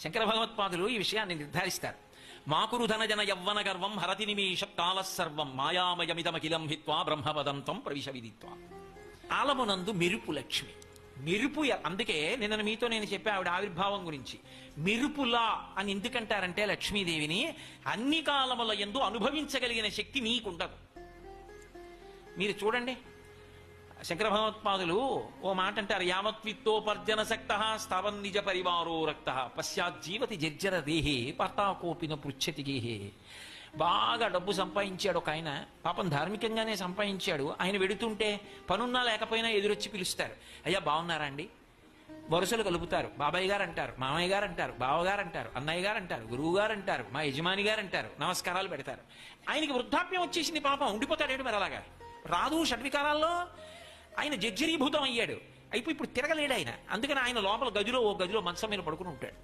శంకర భగవత్పాదులు ఈ విషయాన్ని నిర్ధారిస్తారు. మాకురు ధనజన యవ్వన గర్వం హరతి నిమేష కాలసర్వం మాయామయమిదమఖిలం హిత్వా బ్రహ్మపదంతం ప్రవిశ విదిత్వా. ఆలమునందు మెరుపు లక్ష్మి. మెరుపు అందుకే నిన్న మీతో నేను చెప్పా ఆవిడ ఆవిర్భావం గురించి. మెరుపులా అని ఎందుకంటారంటే లక్ష్మీదేవిని అన్ని కాలముల యందు అనుభవించగలిగిన శక్తి నీకుండదు. మీరు చూడండి, శంకర భగవత్పాదులు ఓ మాట అంటారు, యావత్విత్తోపర్జన సక్త స్థావన్ నిజ పరివారో రక్త పశ్చాజ్జీవతి జర్జర దేహే పర్తాకోపిన పృచ్చతి గేహే. బాగా డబ్బు సంపాదించాడు ఒక ఆయన, పాపం ధార్మికంగానే సంపాదించాడు. ఆయన వెడుతుంటే పనున్నా లేకపోయినా ఎదురొచ్చి పిలుస్తారు, అయ్యా బాగున్నారా అండి. వరుసలు కలుపుతారు, బాబాయ్ గారు అంటారు, మామయ్య గారు అంటారు, బావగారు అంటారు, అన్నయ్య గారు అంటారు, గురువు గారు అంటారు, మా యజమాని గారు అంటారు, నమస్కారాలు పెడతారు. ఆయనకి వృద్ధాప్యం వచ్చేసింది, పాపం ఉండిపోతాడేడు మరి అలాగా. రాదు షడ్వికారాల్లో ఆయన జర్జరీభూతం అయ్యాడు, అయిపోయి ఇప్పుడు తిరగలేడు ఆయన. అందుకని ఆయన లోపల ఓ గదిలో మంచం మీద పడుకుని ఉంటాడు.